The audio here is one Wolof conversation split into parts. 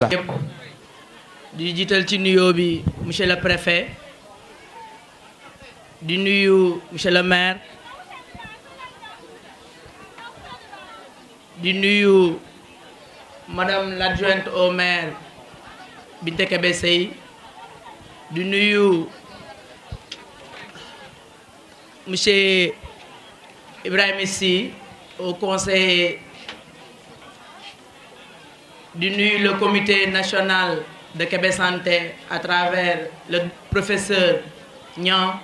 yëpp di jiital ci nuyoo bi monsieur le préfet di nuyu monsieur le maire di nuyu madame l'adjointe au maire Binta Kébé Seye di nuyu monsieur Ibrahima Sy au conseil, di nuyu le comité national de Kébé Santé à travers le professeur Niang,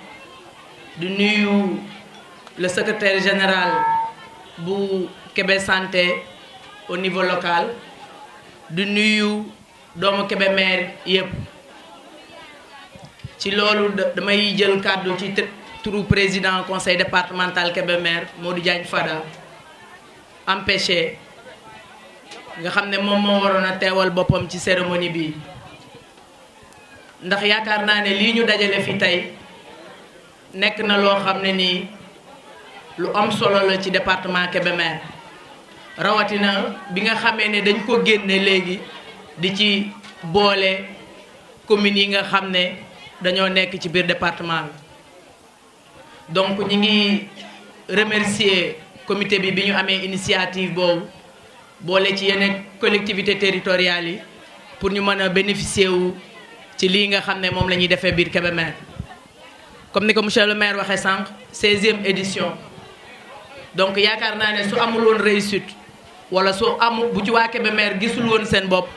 di nuyu le secrétaire général bu Kébé Santé au niveau local, di nuyu doomu Kébémer yëpp. ci loolu damay jël kàddu ci turu président conseil départemental Kébémer Modou Diagne Fada empêché nga xam ne moom moo waroon a teewal boppam ci cérémonie bi ndax yaakaar naa ne lii ñu dajale fi tey nekk na loo xam ne nii lu am solo la ci département Kébémer rawatina bi nga xamee ne dañ ko génne léegi di ci boole communes yi nga xam ne dañoo nekk ci biir département bi donc ñi ngi remercier comité bi ñu amee initiative boobu boole ci yeneen collectivités territoriales yi pour ñu mën a bénéficier wu ci lii nga xam ne moom la ñuy defee biir Kébémer comme ni ko monsieur le maire waxee sànq 16e édition donc yaakaar naa ne su amul woon réussite wala su amul bu ci waa Kébémer gisul woon seen bopp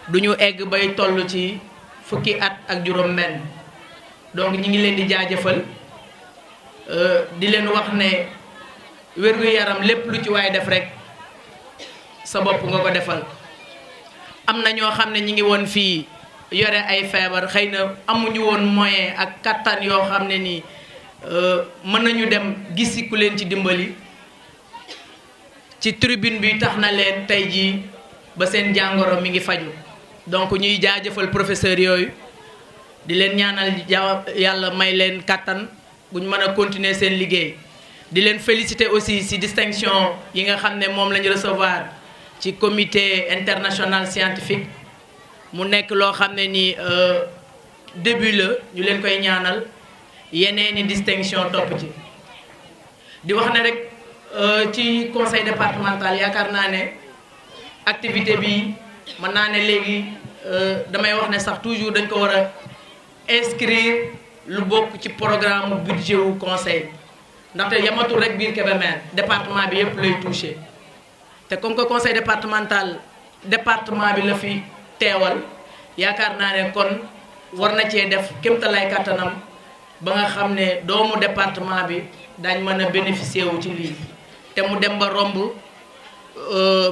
du ñu egg bay toll ci fukki at ak juróom-benn donc ñi ngi leen di jaajëfal di leen wax ne wér-gu-yaram lépp lu ci waay def rek sa bopp nga ko defal. am na ñoo xam ne ñi ngi woon fii yore ay feebar xëy na amuñu woon moyen ak kattan yoo xam ne nii mën nañu dem gisi ku leen ci dimbali ci tribune bi tax na leen tey jii ba seen jàngoro mi ngi faju donc ñuy jaajëfal professeur yooyu di leen ñaanal yàlla may leen kattan buñ mën a continuer seen liggéey di leen féliciter aussi ci distinction yi nga xam ne moom lañu recevoir ci comité international scientifique mu nekk loo xam ne ni début la ñu leen koy ñaanal yeneeni distinction topp ci di wax ne rek ci conseil départemental yaakaar naa ne activité bi mën naa ne léegi damay wax ne sax toujours dañ ko war a inscrire lu bokk ci programme budget wu conseil ndaxte yamatul rek biir Kébémer département bi yëpp lay touché te comme que conseil départemental département bi la fi teewal yaakaar naa ne kon war na cee def kéemtalaay kattanam ba nga xam ne doomu département bi daañ mën a bénéficier wu ci lii te mu dem ba romb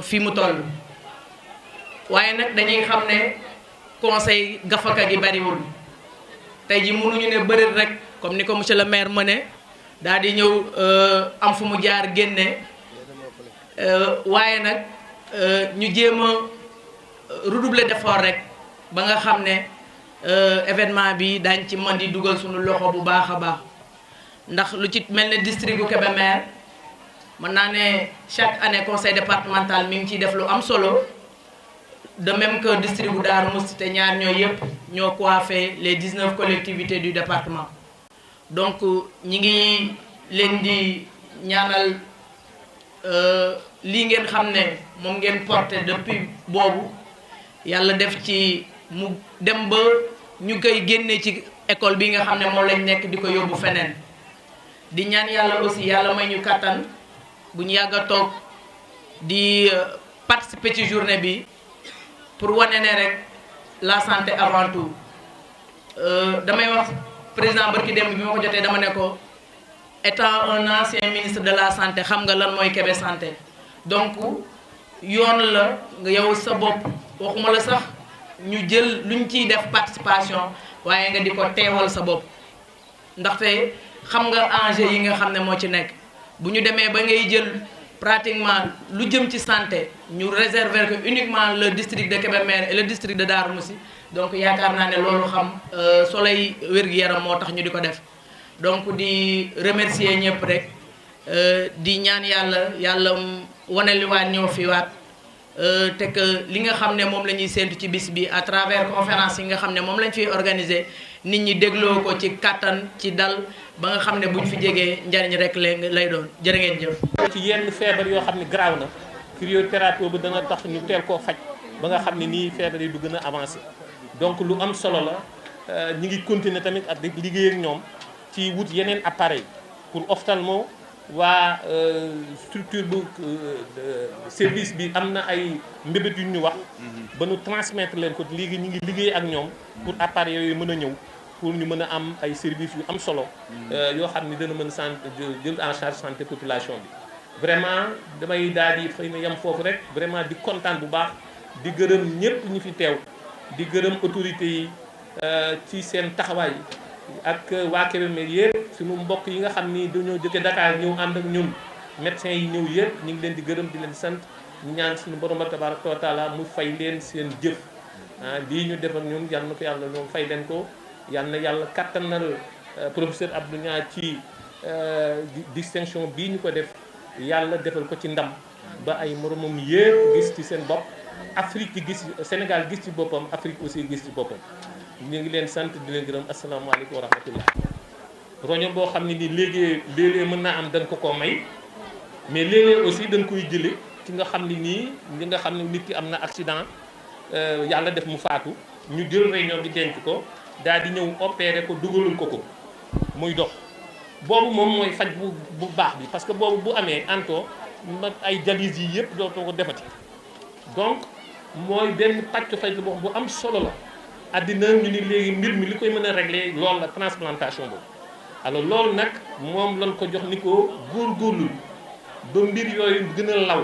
fi mu toll waaye nag dañuy xam ne conseil gafaka gi bariwul tey ji mënuñu ne bëri rek comme ni ko monsieur le maire mëne daal di ñëw am fu mu jaar génne waaye nag ñu jéem a redoubler d'effort rek ba nga xam ne événement bi dañ ci mën di dugal suñu loxo bu baax a baax ndax lu ci mel ne district bu Kébémer mën naa ne chaque année conseil départemental mi ngi ciy def lu am solo de même que district bu Darou Mouhty te ñaar ñoo yëpp ñoo coiffé les 19 collectivités du département donc ñi ngi leen di ñaanal lii ngeen xam ne moom ngeen porté depuis boobu yàlla def ci mu dem ba ñu koy génne ci école bi nga xam ne moom lañ nekk di ko yóbbu feneen di ñaan yàlla aussi yàlla may ñu kàttan bu ñu yàgg a toog di participer ci journée bi pour wane ne rek la santé avant tout damay wax président barki démb bi ma ko jotee dama ne ko étant un ancien ministre de la santé xam nga lan mooy Kébé Santé donc yoon la nga yow sa bopp waxuma la sax ñu jël luñ ciy def participation waaye nga di ko teewal sa bopp ndaxte xam nga enjeu yi nga xam ne moo ci nekk bu ñu demee ba ngay jël pratiquement lu jëm ci santé ñu réserver que uniquement le district de Kébémer et le district de Darou Mouhty donc yaakaar naa ne loolu xam soley wér-gu-yaram moo tax ñu di ko def donc di remercier ñëpp rek di ñaan yàlla wane li waat ñëw fi waat te que li nga xam ne moom la ñuy séntu ci bis bi à travers conférence yi nga xam ne moom lañ fiy organiser nit ñi dégloo ko ci kàttan ci dal ba nga xam ne buñ fi jegee njariñ rek lay doon jërë ngeen jëf. ci yenn feebar yoo xam ne garaaw na cryothérapie bu dana tax ñu teel koo faj ba nga xam ne nii feebar yi du gën a avancé donc lu am solo la ñi ngi continuer tamit ak di liggéey ak ñoom ci wut yeneen appareil pour ophtalmo waa structure bu service bi am na ay mbébét yu ñu wax ba nu transmettre leen ko léegi ñu ngi liggéey ak ñoom pour appareil yooyu mën a ñëw pour ñu mën a am ay services yu am solo yoo xam ni dana mën a jël en charge santé population bi vraiment damay daal di xëy na yem foofu rek vraiment di kontaan bu baax di gërëm ñëpp ñu fi teew di gërëm autorités yi ci seen taxawaay ak waa Kébémer yëpp suñu mbokk yi nga xam ni dañoo jóge Dakar ñëw ànd ak ñun médecins yi ñëw yëpp ñu ngi leen di gërëm di leen sant ñu ñaan suñu borom tabaraka wa taala mu fay leen seen jëf lii ñu def ak ñun yal na ko yàlla ñoom fay leen ko yal na yàlla kattanal professeur Abdou Niang ci distinction bii ñu ko def yàlla defal ko ci ndam ba ay moromam yëpp gis ci seen bopp Afrique ci gis Sénégal gis ci boppam Afrique aussi gis ci boppam ñu ngi leen sant di leen gërëm asalaamaaleykum wa rahmatullah roño boo xam ne ni léeg-léeg mën naa am dañ ko koo may mais léeg-léeg aussi dañ koy jële ci nga xam ne nii ñi nga xam ne nit ki am na accident yàlla def mu faatu ñu jël réunion bi denc ko daal di ñëw opéré ko dugalul ko muy dox boobu moom mooy faj bu baax bi parce que boobu bu amee anto ay dialyse yi yëpp dootoo ko defati donc mooy benn pàcc faj bu am solo la àddina ñu ni léegi mbir mi li koy mën a régler loolu la transplantation boobu alors loolu nag moom lañ ko jox ni ko góorgóorlu ba mbir yooyu gën a law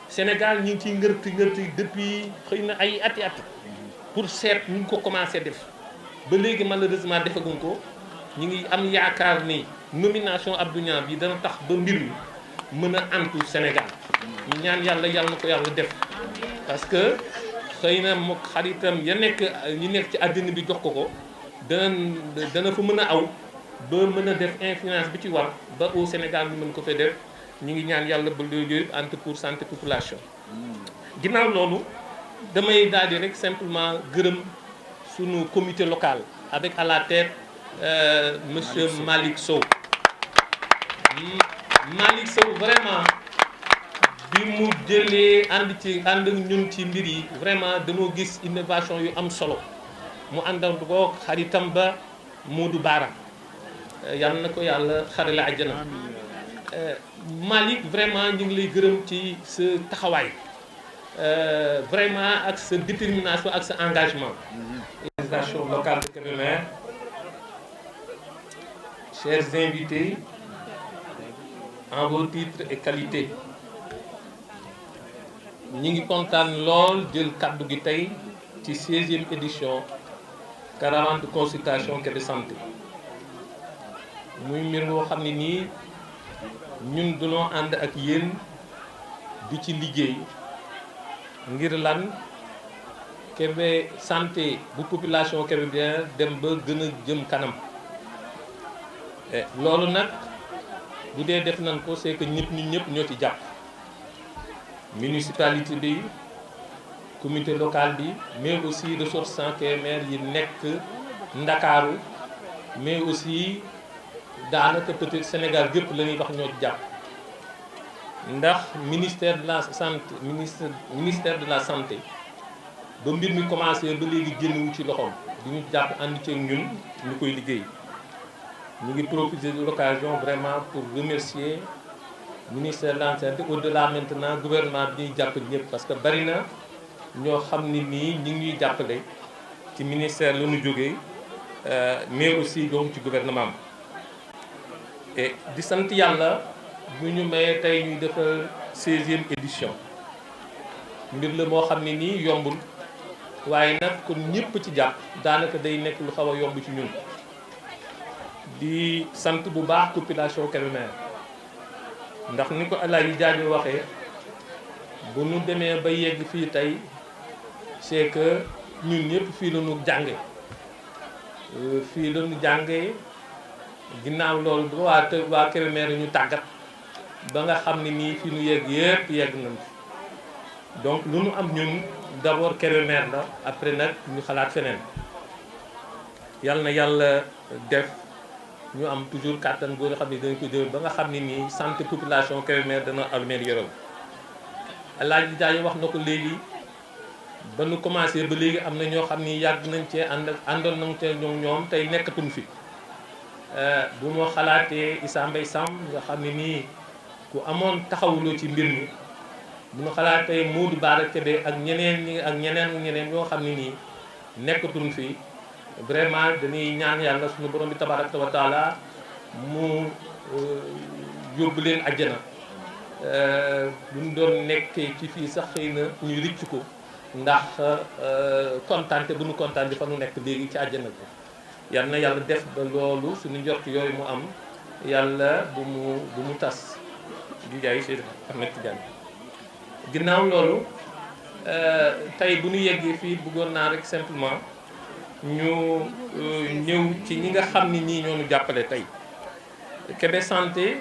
Sénégal ñu ngi ciy ngërti depuis xëy na ay ati pour seet ñu ngi ko commencé def ba léegi malheureusement defaguñ ko ñu ngi am yaakaar ni nomination Abdou Niang bi dana tax ba mbir mi mën a antu Sénégal ñu ñaan yàlla na ko yàlla def parce que xëy na mook xaritam ñi nekk ci àddina bi jox ko dana fa mën a aw ba mën a def influence bi ci war ba au Sénégal ñu mën ko fa def ñu ngi ñaan yàlla ba loolu entre pour santé population ginnaaw loolu damay daal di rek simplement gërëm sunu comité local avec à la tête monsieur Malick Sow vraiment bi mu jëlee ànd ak ñun ci mbir yi vraiment dañoo gis innovation yu am solo mu àndal ko xaritam ba Modou Bara yàlla na ko yàlla xarale àjjana Malick vraiment ñu ngi lay gërëm ci sa taxawaay vraiment ak sa détermination ak sa engagement. Organisation locale de Kébémer, chers invités en vos titres et qualités ñi ngi kontaan lool jël kaddu gi tey ci 16e édition caravane de consultation Kébé santé muy mbir moo xam ne nii ñun dañoo ànd ak yéen di ci liggéey ngir lan Kébé santé bu population Kébé bien dem ba gën a jëm kanam loolu nag bu dee def nañ ko c'est que ñëpp ñoo ci jàpp municipalité bi comité local bi mais aussi ressortissants Kébémer yi nekk Ndakaaru mais aussi daanaka peut-être Sénégal gépp la ñuy wax ñoo ci jàpp ndax ministère de la santé ministère de la santé ba mbir mi commencé ba léegi génnewu ci loxoom di ñu jàpp ànd ci ñun ñu koy liggéey ñu ngi profiter de l'occasion vraiment pour remercier ministère de la santé au-delà maintenant gouvernement bi ñuy jàppale ñëpp parce que bari na ñoo xam ni nii ñu ngi ñuy jàppale ci ministère la ñu jógee mais aussi donc ci gouvernement bi et di sant yàlla bu ñu mayee tey ñuy defal 16e édition mbir la moo xam ne nii yombul waaye nag kon ñëpp ci jàpp daanaka day nekk lu xaw a yomb ci ñun di sant bu baax population Kébémer ndax ni ko Alaaji Jaañ waxee bu ñu demee ba yegg fii tey c'est que ñun ñëpp fii la ñu jànge fii la ñu jànge ginnaaw loolu ba waa Kébémer ñu tàggat ba nga xam ne nii fi ñu yegg yëpp yegg nañ donc lu nu am ñun d'abord Kébémer la après nag ñu xalaat feneen yal na yàlla def ñu am toujours kàttan boo xam ne dañ ko jël ba nga xam ne nii santé population Kébémer dana amélioré Alaaji Jaaye wax na ko léegi ba nu commencé ba léegi am na ñoo xam ni yàgg nañ cee àndoon nañ cee ñoom tey nekkatuñ fi bu ma xalaatee Issa Mbaye Samb nga xam ne nii ku amoon taxawuloo ci mbir mi bu ñu xalaatee Modou Bara Kébé ak ñeneen ñoo xam ne nii nekkatuñ fi vraiment dañuy ñaan yàlla suñu borom bi tabaraka wa taala mu yóbbu leen àjjana bu ñu doon nekkee ci fii sax xëy na ñu ricc ko ndax kontaante bu ñu kontaan fa nu nekk léegi ci àjjana ko yal na yàlla def ba loolu suñu njort yooyu mu am yàlla bu mu tas di jaay Cheikh Ahmed Tidiane ginnaaw loolu tey bu ñu yeggee fii bëggoon naa rek simplement ñu ñëw ci ñi nga xam ni ñii ñoo ñu jàppale tey Kébé Santé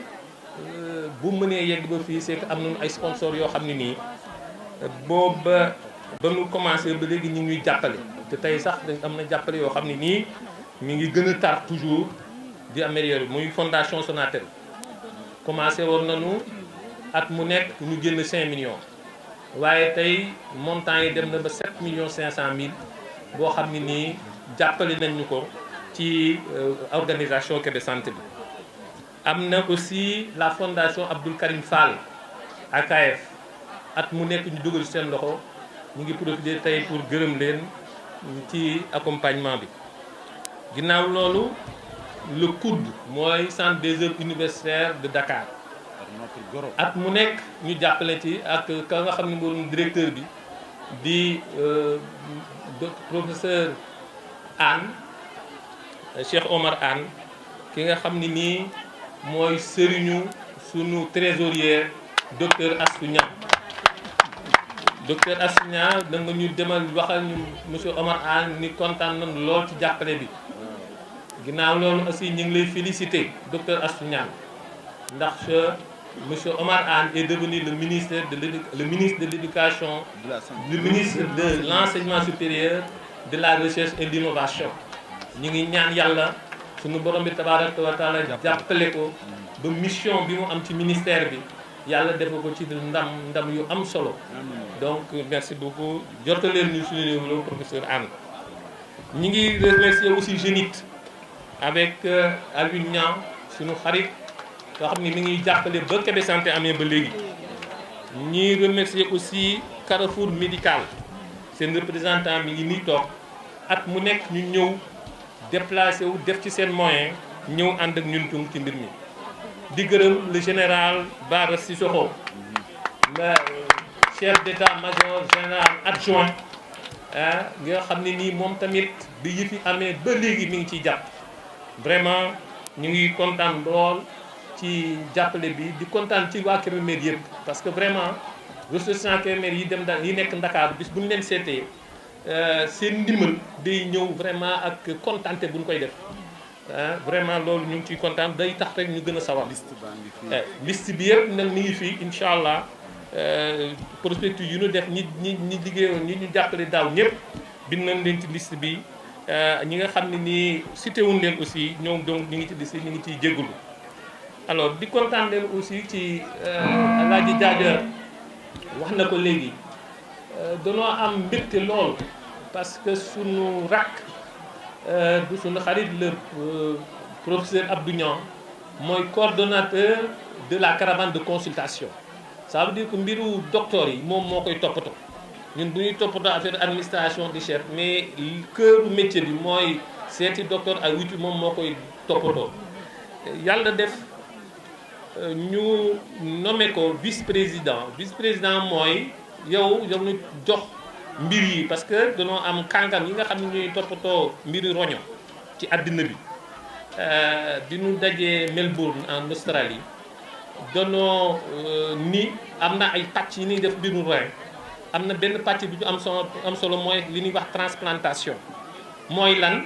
bu mënee yegg ba fii c'est que am nañu ay sponsors yoo xam ne nii booba ba ñu commencé ba léegi ñu ngi ñuy jàppale te tey sax dañ am na jàppale yoo xam ne nii mi ngi gën a tar toujours di améliorer muy fondation Sonatel commencé woon nañu at mu nekk ñu génn 5 millions waaye tey montant yi dem na ba 7 millions 500 mille boo xam ne nii jàppale nañ ñu ko ci organisation Kébé Santé bi. am na aussi la fondation Abdoul Karim Fall AKF at mu nekk ñu dugal seen loxo ñu ngi profité tey pour gërëm leen ci accompagnement bi. ginnaaw loolu le COUD mooy centre des œuvres universitaires de Dakar at mu nekk ñu jàppale ci ak ka nga xam ne moom directeur bi di professeur Anne Cheikh Omar Anne ki nga xam ni nii mooy sëriñu sunu trésorier docteur Astou Niang docteur Astou Niang da nga ñu demal waxal ñu monsieur Omar Anne ni kontaan nañu lool ci jàppale bi ginnaaw loolu aussi ñu ngi lay féliciter docteur Astou Niang ndax monsieur Omar Anne est devenu le ministre de l'éducation, le ministre de l'enseignement supérieur, de la recherche et de l'innovation. ñu ngi ñaan yàlla suñu borom bi tabaraka wa taala jàppale ko ba mission bi mu am ci ministère bi yàlla def ko ci ndam yu am solo. donc merci beaucoup jotaleen ñu suñu néew professeur Anne. ñu ngi remercier aussi Génit avec Alioune Niang suñu xarit yoo xam ne mi ngi jàppale ba Kébé Santé amee ba léegi. ñuy remercier aussi Carrefour Médical seen représentant mi ngi nii toog at mu nekk ñu ñëw déplacé wu def ci seen moyen ñëw ànd ak ñun tung ci mbir mi. di gërëm le général Bara Cissokho le chef d'état-major général adjoint nga xam ne nii moom tamit bi yi fi amee ba léegi mi ngi ciy jàpp vraiment ñu ngi kontaan lool ci jàppale bi di kontaan ci waa Kébémer yëpp parce que vraiment ressortissants Kébémer yi dem yi nekk Ndakaaru bis bu ñu leen seetee seen ndimbal day ñëw vraiment ak kontaante bu ñu koy def vraiment loolu ñu ngi ciy kontaan day tax rek ñu gën a sawar. liste bi yëpp nag mi ngi fii incha allah prospectus yu ñu def ñi liggéeyoon ñi ñu jàppale daaw ñëpp bind nañ leen ci liste bi ñi nga xam ne nii cité wuñ leen aussi ñoom donc ñu ngi ci liste ñu ngi ciy jégalu. alors di kontaan leen aussi ci Alaaji Jaaja wax na ko léegi danoo am mbégte lool parce que sunu rakk du sunu xarit le professeur Abdou Niang mooy coordonnateur de la caravane de consultation ça veut dire que mbiru docteur yi moom moo koy toppatoo ñun bu ñuy toppatoo affaire administration di chef mais cœuru métier bi mooy seeti docteur ak witu moom moo koy toppatoo yàlla def ñu nommé ko vice-président mooy yow ñu jox mbir yi parce que dañoo am kàngam yi nga xam ne ñuy toppatoo mbiri roño ci àddina bi bi ñu dajee Melbourne en Australie danoo ni am na ay pàcc yi ñuy def mbiru rein am na benn pàcc bi ñu am solo mooy li ñuy wax transplantation mooy lan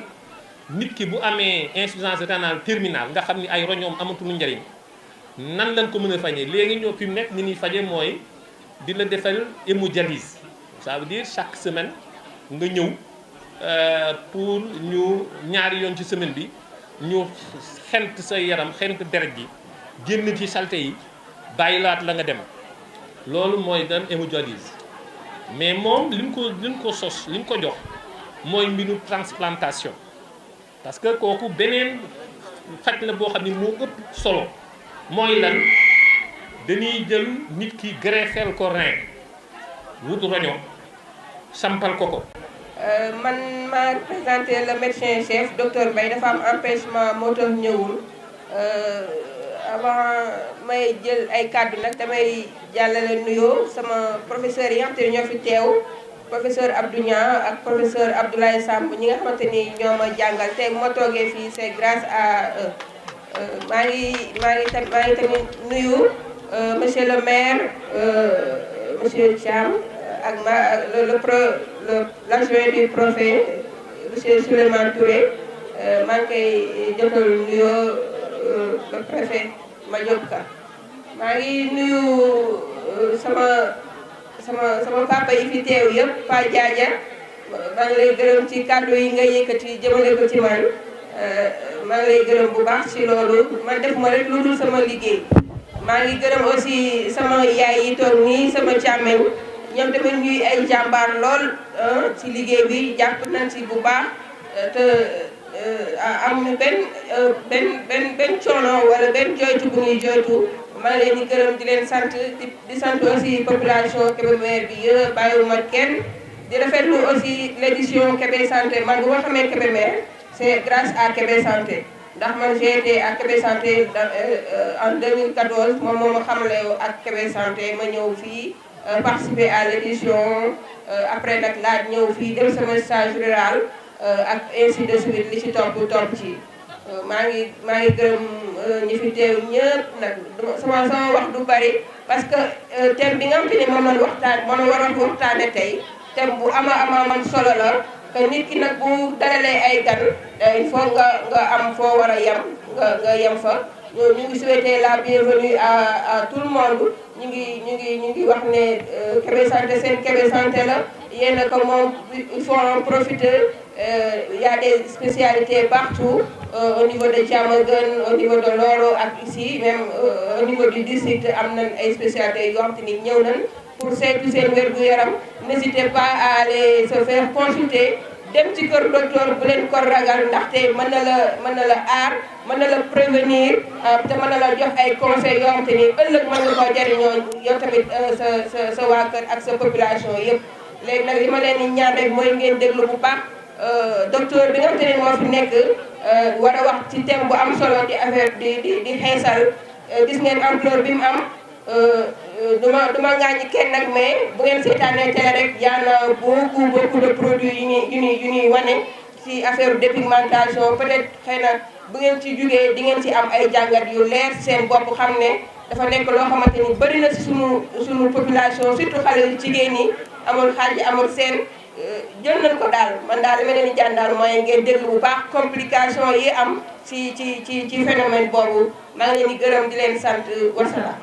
nit ki bu amee insuffisance rénale terminale nga xam ni ay roñoom amatul njariñ nan lañ ko mën a faje léegi ñoo fi mu nekk ni ñuy faje mooy di la defal hémodialyse ça veut dire chaque semaine nga ñëw pour ñu ñaari yoon ci semaine bi ñu xent sa yaram xent deret ji génn ci saleté yi bàyyilaat la nga dem loolu mooy dan hémodialyse mais moom li ñu ko sos li ñu ko jox mooy mbiru transplantation parce que kooku beneen faj la boo xam ne moo ëpp solo mooy lan dañuy jël nit ki greffel ko rein wut roño sampal ko. man maa représenté le médecin chef docteur Mbaye dafa am empêchement moo tax ñëwul avant may jël ay kàddu nag damay jàllale nuyoo sama professeur yi nga xamante ni ñoo fi teew professeur Abdou Niang ak professeur Abdoulaye Samb ñi nga xamante ni ñoo ma jàngal te bu ma toogee fii c'est grâce à eux maa ngi tamit nuyu monsieur le maire monsieur Thiam ak l'adjoint du préfet monsieur Souleymane Touré maa ngi koy jotal nuyoo le préfet Madiop Ka maa ngi nuyu sama papa yi fi teew yëpp Pa Diadia maa ngi lay gërëm ci kàddu yi nga yëkkati jëmale ko ci man maa ngi lay gërëm bu baax ci loolu man def ma rek lu dul sama liggéey maa ngi gërëm aussi sama yaay yi toog nii sama càmmeñ ñoom tamit ñuy ay jàmbaar lool ci liggéey bi jàpp nañ ci bu baax te amuñu benn coono wala benn joytu bu ñuy joytu maa ngi leen di gërëm di leen sant di sant aussi population Kébémer bi yëpp bàyyiwuma kenn di rafetlu aussi l'édition Kébé Santé man bu ma xamee Kébémer c'est grâce à Kébé Santé ndax man j'ai été à Kébé Santé en 2014 moom moo ma xamle ak Kébé Santé ma ñëw fii participer à l'édition après nag laaj ñëw fii dem sama stage rural ak ainsi de suite li ci topp ci maa ngi gërëm ñi fi teew ñëpp nag sama wax du bari parce que thème bi nga xam te ne moom la waroon waxtaane tey thème bu ama solo la que nit ki nag bu dalalee ay gan il faut nga am foo war a yem nga yem fa ñu ngi souhaiter la bienvenue à tout le monde ñu ngi wax ne Kébé Santé seen Kébé Santé la yéen a ko moom il faut en profiter il y a des spécialités partout au niveau de Diamaguène au niveau de Loro ak ici même au niveau du district am nañ ay spécialités yoo xam te ni ñëw nañ pour saytu seen wér-gu-yaram n'hésitez pas à aller se faire consulter dem ci kër docteur bu leen ko ragal ndaxte mën na la aar mën na la prévenir te mën na la jox ay conseils yoo xam te ni ëllëg mën nga koo jariñoo yow tamit sa waa kër ak sa population yëpp. léegi nag li ma leen di ñaan rek mooy ngeen déglu bu baax docteur bi nga xam te ne moo fi nekk war a wax ci thème bu am solo di affaire di xeesal gis ngeen ampleur bi mu am. duma ngaañi kenn nag mais bu ngeen seetaanee télé rek y en a beaucoup de produits yu ñuy wane ci affaire dépigmentation peut-être xëy na bu ngeen ci jugee di ngeen ci am ay jàngat yu leer seen bopp xam ne dafa nekk loo xamante ni bëri na ci sunu population surtout xale yu jigéen ñi amul xaaj amul seen jël nañ ko daal man daal li ma leen di jaan daal mooy ngeen déglu bu baax complication yi am ci phénomène boobu maa ngi leen di gërëm di leen sant wasalaam